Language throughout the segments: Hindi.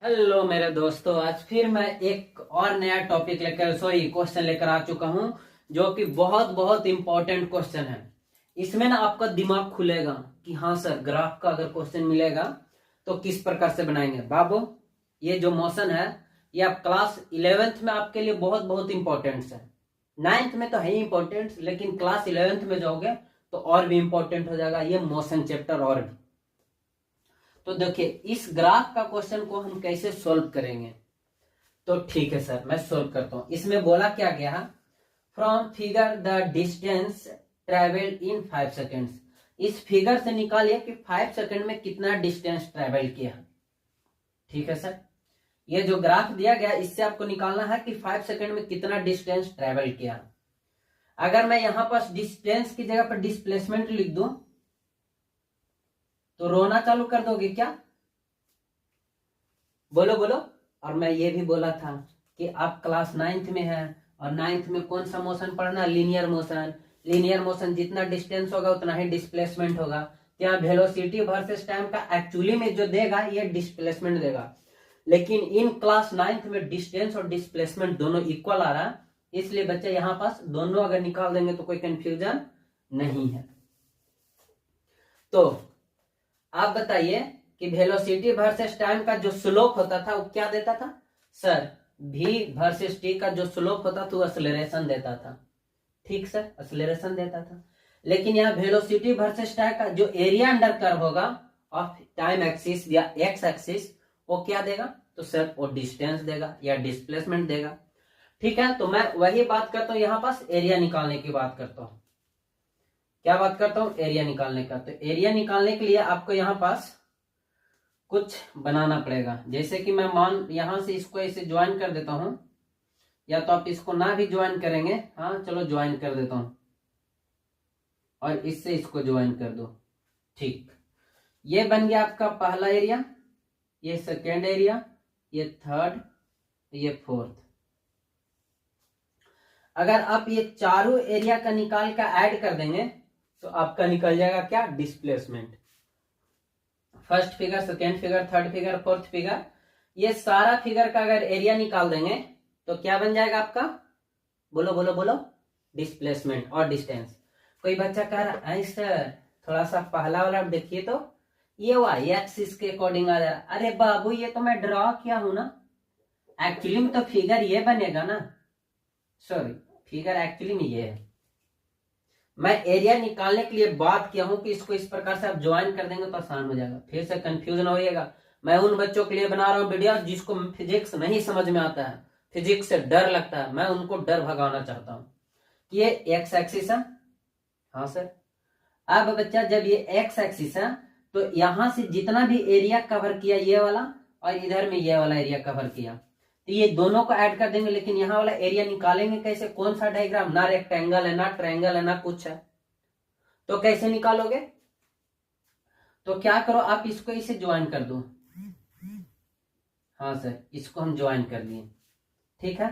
हेलो मेरे दोस्तों, आज फिर मैं एक और नया टॉपिक लेकर क्वेश्चन लेकर आ चुका हूं, जो कि बहुत बहुत इंपॉर्टेंट क्वेश्चन है। इसमें ना आपका दिमाग खुलेगा कि हाँ सर, ग्राफ का अगर क्वेश्चन मिलेगा तो किस प्रकार से बनाएंगे। बाबू, ये जो मोशन है ये आप क्लास 11th में आपके लिए बहुत बहुत इंपॉर्टेंट है। 9th में तो है ही इंपॉर्टेंट, लेकिन क्लास 11th में जाओगे तो और भी इंपॉर्टेंट हो जाएगा ये मोशन चैप्टर और भी। तो देखिए, इस ग्राफ का क्वेश्चन को हम कैसे सोल्व करेंगे। तो ठीक है सर, मैं सोल्व करता हूं। इसमें बोला क्या गया, from figure the distance travelled in 5 seconds. इस फिगर से निकालिए कि 5 सेकेंड में कितना डिस्टेंस ट्रेवल किया। ठीक है सर, ये जो ग्राफ दिया गया इससे आपको निकालना है कि 5 सेकेंड में कितना डिस्टेंस ट्रेवल किया। अगर मैं यहां पर डिस्टेंस की जगह पर डिस्प्लेसमेंट लिख दूं तो रोना चालू कर दोगे क्या? बोलो बोलो। और मैं ये भी बोला था कि आप क्लास 9th में हैं और 9th में कौन सा मोशन पढ़ना, लीनियर मोशन। लीनियर मोशन जितना डिस्टेंस होगा उतना ही डिस्प्लेसमेंट होगा। यहाँ वेलोसिटी वर्सेस टाइम का एक्चुअली में जो देगा ये डिस्प्लेसमेंट देगा, लेकिन इन क्लास 9th में डिस्टेंस और डिस्प्लेसमेंट दोनों इक्वल आ रहा, इसलिए बच्चे यहाँ पास दोनों अगर निकाल देंगे तो कोई कंफ्यूजन नहीं है। तो आप बताइए कि वेलोसिटी वर्सेस टाइम का जो स्लोप होता था वो क्या देता था सर? v वर्सेस t का जो स्लोप होता था वो एक्सेलरेशन देता था। ठीक सर, एक्सेलरेशन देता था। लेकिन यहाँ वेलोसिटी वर्सेस टाइम का जो एरिया अंडर कर्व होगा ऑफ टाइम एक्सिस या एक्स एक्सिस, वो क्या देगा? तो सर वो डिस्टेंस देगा या डिस्प्लेसमेंट देगा। ठीक है, तो मैं वही बात करता हूँ, यहाँ पास एरिया निकालने की बात करता हूँ। क्या बात करता हूँ? एरिया निकालने का। तो एरिया निकालने के लिए आपको यहाँ पास कुछ बनाना पड़ेगा। जैसे कि मैं यहां से इसको ऐसे ज्वाइन कर देता हूं, या तो आप इसको ना भी ज्वाइन करेंगे। हाँ चलो ज्वाइन कर देता हूं, और इससे इसको ज्वाइन कर दो। ठीक, ये बन गया आपका पहला एरिया, ये सेकेंड एरिया, ये थर्ड, ये फोर्थ। अगर आप ये चारों एरिया का निकाल कर ऐड कर देंगे तो आपका निकल जाएगा क्या? Displacement. First figure, second figure, third figure, fourth figure, ये सारा फिगर का अगर एरिया निकाल देंगे तो क्या बन जाएगा आपका? बोलो बोलो बोलो। डिस्प्लेसमेंट और डिस्टेंस। कोई बच्चा कह रहा है सर थोड़ा सा पहला वाला देखिए तो ये वाई एक्सिस के अकॉर्डिंग आ जा रहा। अरे बाबू, ये तो मैं ड्रॉ किया हूं ना, एक्चुअली में तो फिगर ये बनेगा ना। सॉरी, फिगर एक्चुअली में ये है। मैं एरिया निकालने के लिए बात किया हूं कि इसको इस प्रकार से आप ज्वाइन कर देंगे तो आसान हो जाएगा। फिर से कंफ्यूजन होइएगा। मैं उन बच्चों के लिए बना रहा हूं वीडियो जिसको फिजिक्स नहीं समझ में आता है, फिजिक्स से डर लगता है। मैं उनको डर भगाना चाहता हूं कि ये एक्स एक्सिस है। हाँ सर, अब बच्चा जब ये एक्स एक्सिस है तो यहां से जितना भी एरिया कवर किया ये वाला, और इधर में ये वाला एरिया कवर किया, तो ये दोनों को ऐड कर देंगे। लेकिन यहाँ वाला एरिया निकालेंगे कैसे? कौन सा डायग्राम? ना रेक्टेंगल है, ना ट्रायंगल है, ना कुछ है, तो कैसे निकालोगे? तो क्या करो, आप इसको इसे ज्वाइन कर दो। हाँ सर, इसको हम ज्वाइन कर दिए। ठीक है,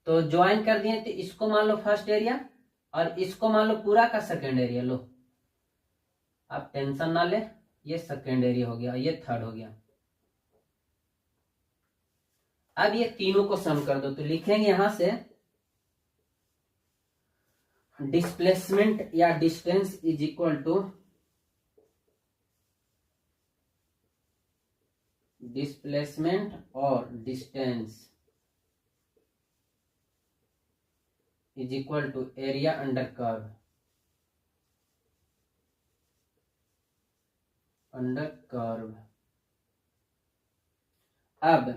तो ज्वाइन कर दिए तो इसको मान लो फर्स्ट एरिया और इसको मान लो पूरा का सेकेंड एरिया। लो, आप टेंशन ना ले, ये सेकेंड एरिया हो गया, ये थर्ड हो गया। अब ये तीनों को सम कर दो तो लिखेंगे यहां से डिस्प्लेसमेंट या distance is equal to displacement और distance is equal to area under curve. Under curve. अब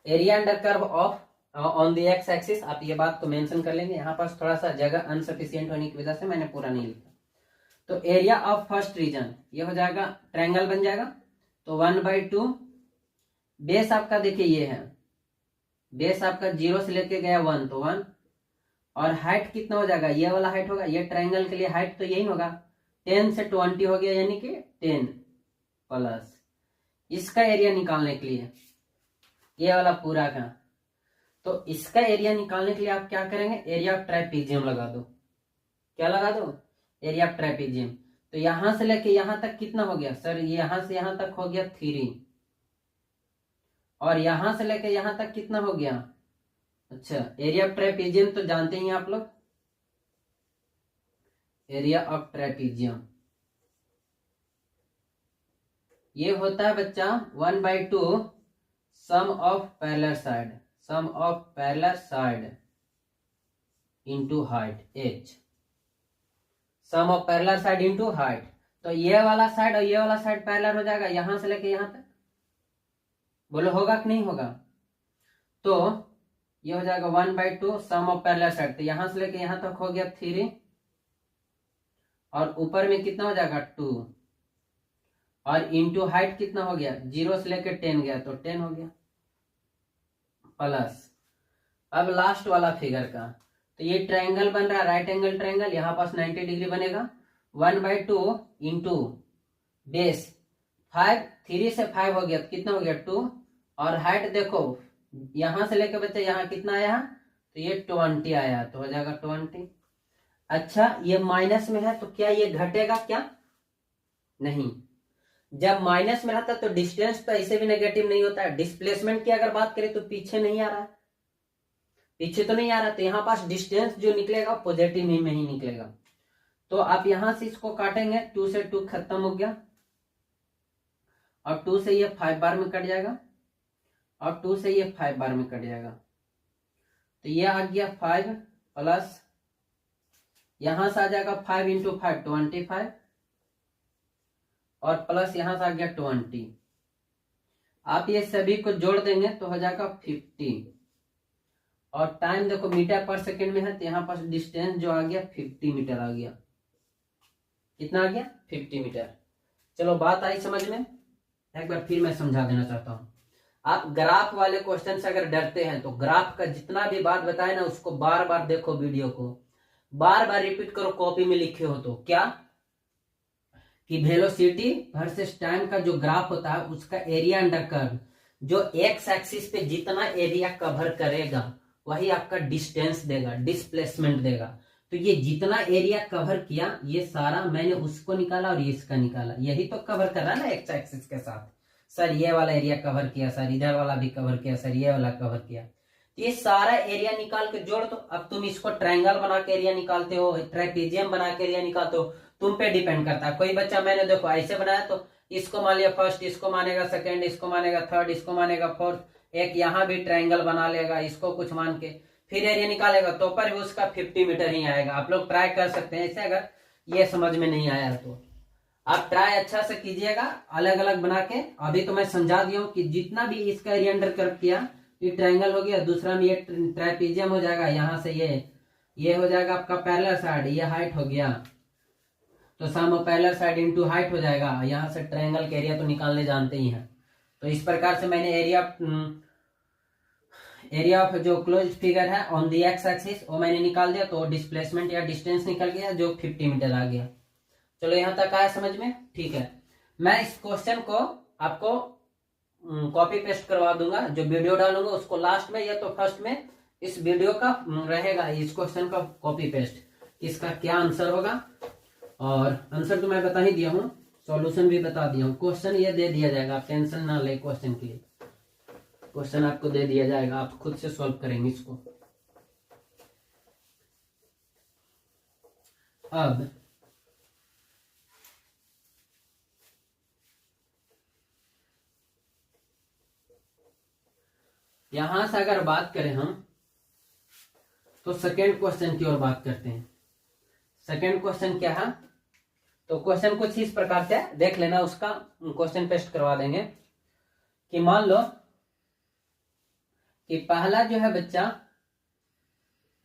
area under curve of on the x axis, आप ये बात को मेंशन कर लेंगे। यहां पास थोड़ा सा जगह अनसफिशियंट होने की वजह से मैंने पूरा नहीं लिखा। तो एरिया ऑफ फर्स्ट रीजन ये हो जाएगा, ट्रायंगल बन जाएगा, तो 1/2। बेस आपका देखिए ये है, बेस आपका 0 से लेके गया 1 तो 1, और हाइट कितना हो जाएगा? ये वाला हाइट होगा, ये ट्रायंगल के लिए हाइट तो यही होगा, 10 से 20 हो गया, यानी कि 10 प्लस इसका एरिया निकालने के लिए ये वाला पूरा का। तो इसका एरिया निकालने के लिए आप क्या करेंगे? एरिया ऑफ ट्रापेजियम लगा दो। क्या लगा दो? Area of trapezium. तो यहां से लेके यहां तक कितना हो गया सर? यहां से यहां तक हो गया 3, और यहां से लेके यहां तक कितना हो गया? अच्छा, एरिया ऑफ ट्रेपीजियम तो जानते ही हैं आप लोग, एरिया ऑफ ट्रेपीजियम ये होता है बच्चा 1/2 sum of parallel side, sum of parallel side into height h, sum of parallel side into height. तो ये वाला साइड और ये वाला साइड पैरेलल हो जाएगा यहां से लेके यहां तक, बोलो होगा कि नहीं होगा? तो ये हो जाएगा 1/2 सम ऑफ पैरेलल साइड, तो यहां से लेके यहां तक हो गया 3 और ऊपर में कितना हो जाएगा 2 और इंटू हाइट कितना हो गया 0 से लेके 10 गया तो 10 हो गया प्लस। अब लास्ट वाला फिगर का, तो ये ट्रायंगल बन रहा है राइट एंगल ट्रायंगल, यहां पास 90 डिग्री बनेगा 1/2 इंटू बेस 5, 3 से 5 हो गया तो कितना हो गया 2 और हाइट देखो यहां से लेके बच्चे यहाँ कितना आया तो ये 20 आया तो हो जाएगा 20। अच्छा ये माइनस में है तो क्या ये घटेगा क्या? नहीं, जब माइनस में रहता है तो डिस्टेंस तो ऐसे भी नेगेटिव नहीं होता है। डिस्प्लेसमेंट की अगर बात करें तो पीछे नहीं आ रहा है, पीछे तो नहीं आ रहा, तो यहाँ पास डिस्टेंस जो निकलेगा पॉजिटिव में ही निकलेगा। तो आप यहां से इसको काटेंगे 2 से 2 खत्म हो गया और 2 से ये 5 बार में कट जाएगा और 2 से ये 5 बार में कट जाएगा, तो ये आ गया 5 प्लस यहां से आ जाएगा 5 इंटू 5 25 और प्लस यहां से आ गया 20। आप ये सभी को जोड़ देंगे तो हो जाएगा 50 और टाइम देखो मीटर पर सेकेंड में है तो यहाँ पर डिस्टेंस जो आ गया 50 मीटर आ गया। कितना आ गया 50 मीटर। चलो बात आई समझ में, एक बार फिर मैं समझा देना चाहता हूं। आप ग्राफ वाले क्वेश्चन से अगर डरते हैं तो ग्राफ का जितना भी बात बताए ना उसको बार बार देखो, वीडियो को बार बार रिपीट करो, कॉपी में लिखे हो तो क्या कि वेलोसिटी वर्सेस टाइम का जो ग्राफ होता है उसका एरिया अंडर कर्व जो एक्स एक्सिस पे जितना एरिया कवर करेगा वही आपका डिस्टेंस देगा, डिस्प्लेसमेंट देगा। तो ये जितना एरिया कवर किया ये सारा मैंने उसको निकाला और इसका निकाला, यही तो कवर कर रहा है ना एक्स एक्सिस के साथ। सर ये वाला एरिया कवर किया, सर इधर वाला भी कवर किया, सर ये वाला कवर किया, तो ये सारा एरिया निकाल के जोड़ दो। अब तुम इसको ट्रायंगल बना के एरिया निकालते हो, ट्रेपेजियम बना के एरिया निकालते हो, तुम पे डिपेंड करता है। कोई बच्चा मैंने देखो ऐसे बनाया तो इसको मान लिया फर्स्ट, इसको मानेगा सेकंड, इसको मानेगा थर्ड, इसको मानेगा फोर्थ, एक यहाँ भी ट्रायंगल बना लेगा इसको कुछ मान के, फिर एरिया निकालेगा तो पर भी उसका 50 मीटर ही आएगा। आप लोग ट्राई कर सकते हैं ऐसे, अगर ये समझ में नहीं आया तो आप ट्राई अच्छा से कीजिएगा अलग अलग बना के। अभी तो मैं समझा दिया हूँ कि जितना भी इसका एरिया अंडर कर्व किया ये ट्रायंगल हो गया, दूसरा में ये ट्रापेजियम हो जाएगा, यहाँ से ये हो जाएगा आपका पैरेलल साइड, ये हाइट हो गया तो sum of parallel side into height हो जाएगा। यहाँ से ट्रायंगल के एरिया तो निकालने जानते ही हैं। तो इस प्रकार से मैंने एरिया ऑफ जो क्लोज फिगर है ऑन दी एक्स एक्सिस वो मैंने निकाल दिया, तो डिस्प्लेसमेंट या डिस्टेंस निकल गया जो 50 मीटर आ गया। चलो यहाँ तक आया समझ में, ठीक है। मैं इस क्वेश्चन को आपको कॉपी पेस्ट करवा दूंगा, जो वीडियो डालूंगा उसको लास्ट में या तो फर्स्ट में इस वीडियो का रहेगा इस क्वेश्चन का कॉपी पेस्ट, इसका क्या आंसर होगा। और आंसर तो मैं बता ही दिया हूँ, सॉल्यूशन भी बता दिया हूँ, क्वेश्चन ये दे दिया जाएगा, आप टेंशन ना ले, क्वेश्चन के लिए क्वेश्चन आपको दे दिया जाएगा, आप खुद से सॉल्व करेंगे इसको। अब यहां से अगर बात करें हम तो सेकेंड क्वेश्चन की ओर बात करते हैं। सेकेंड क्वेश्चन क्या है, तो क्वेश्चन कुछ इस प्रकार से देख लेना, उसका क्वेश्चन पेस्ट करवा देंगे कि मान लो कि पहला जो है बच्चा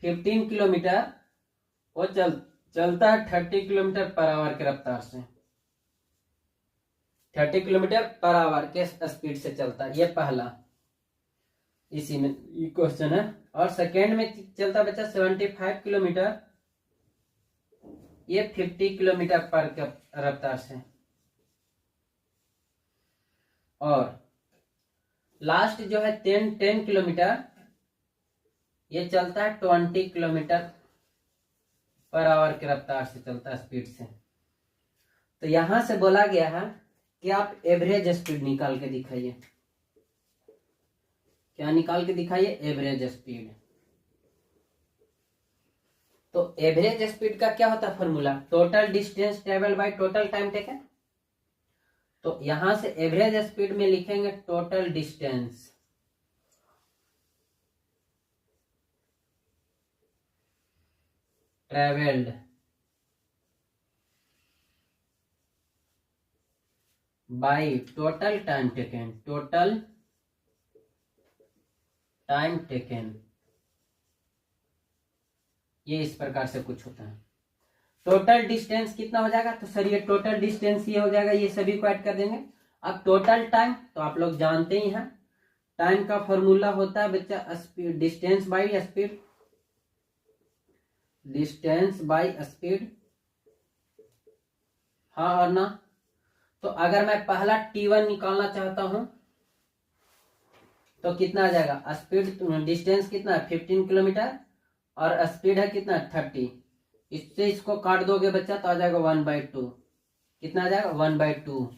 15 किलोमीटर वो चलता है 30 किलोमीटर पर आवर के रफ्तार से, 30 किलोमीटर पर आवर के स्पीड से चलता है, ये पहला इसी में ये क्वेश्चन है। और सेकेंड में चलता बच्चा 75 किलोमीटर, ये 50 किलोमीटर पर रफ्तार से। और लास्ट जो है 10 किलोमीटर, ये चलता है 20 किलोमीटर पर आवर की रफ्तार से चलता है, स्पीड से। तो यहां से बोला गया है कि आप एवरेज स्पीड निकाल के दिखाइए। क्या निकाल के दिखाइए, एवरेज स्पीड। तो एवरेज स्पीड का क्या होता है formula, total distance travel by total time taken. तो यहां से एवरेज स्पीड में लिखेंगे total distance travelled by total time taken, total time taken. ये इस प्रकार से कुछ होता है। टोटल डिस्टेंस कितना हो जाएगा, तो सर ये टोटल डिस्टेंस ये हो जाएगा, ये सभी को ऐड कर देंगे। अब टोटल टाइम तो आप लोग जानते ही हैं, टाइम का फॉर्मूला होता है बच्चा speed, distance by speed, distance by speed, हाँ और ना। तो अगर मैं पहला T1 निकालना चाहता हूं तो कितना आ जाएगा, स्पीड डिस्टेंस कितना है 15 किलोमीटर और स्पीड है कितना 30। इससे इसको काट दोगे बच्चा तो आ जाएगा 1/2। कितना आ जाएगा 1/2,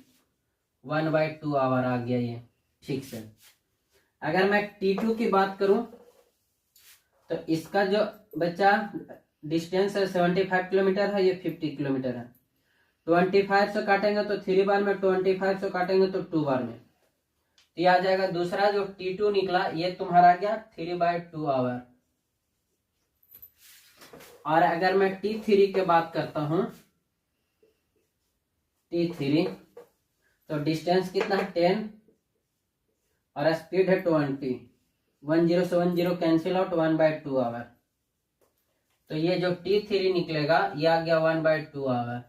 1/2 आवर आ गया ये, ठीक से। अगर मैं T2 की बात करूं तो इसका जो बच्चा डिस्टेंस है 75 किलोमीटर है, ये 50 किलोमीटर है। 25 से काटेंगे तो 3 बार में, 25 से काटेंगे तो 2 बार में। तो ये आ जाएगा दूसरा जो T2 निकला, ये तुम्हारा आ गया 3/2 आवर। और अगर मैं T3 की बात करता हूं, T3 तो डिस्टेंस कितना है 10 और स्पीड है 20। 10 से 10 कैंसिल आउट, 1/2 आवर। तो ये जो T3 निकलेगा ये आ गया 1/2 आवर,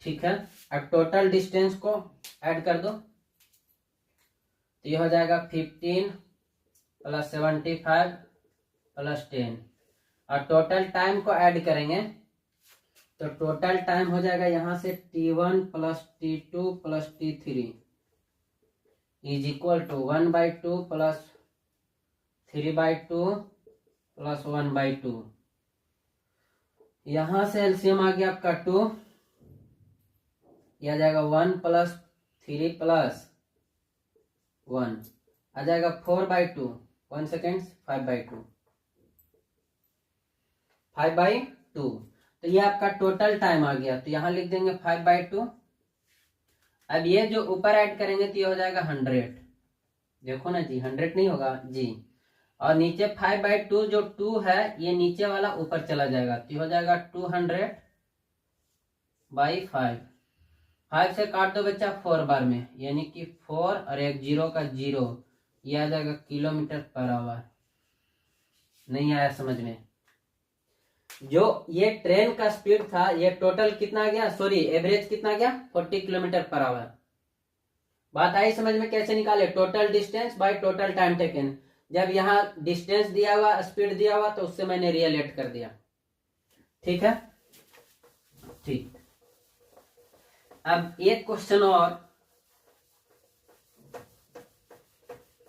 ठीक है। अब टोटल डिस्टेंस को ऐड कर दो तो ये हो जाएगा 15 + 75 + 10। और टोटल टाइम को ऐड करेंगे तो टोटल टाइम हो जाएगा यहां से T1 + T2 + T3 = 1/2 + 3/2 + 1/2। यहां से एलसीएम आ गया आपका 2, यह आ जाएगा 1 + 3 + 1 आ जाएगा 4/2, 1 सेकेंड 5/2, 5/2। तो ये आपका टोटल टाइम आ गया, तो यहां लिख देंगे 5/2। अब ये जो ऊपर ऐड करेंगे तो ये हो जाएगा 100। देखो ना जी, 100 नहीं होगा जी। और नीचे 5/2 जो 2 है ये नीचे वाला ऊपर चला जाएगा, तो ये हो जाएगा 200/5। 5 से काट दो बच्चा 4 बार में, यानी कि 4 और एक 0 का 0, ये आ जाएगा km/h। नहीं आया समझ में। जो ये ट्रेन का स्पीड था ये टोटल कितना आ गया, सॉरी एवरेज कितना आ गया 40 km/h। बात आई समझ में, कैसे निकाले, total distance by total time taken. जब यहाँ डिस्टेंस दिया हुआ, स्पीड दिया हुआ, तो उससे मैंने रिलेट कर दिया, ठीक है। ठीक, अब एक क्वेश्चन और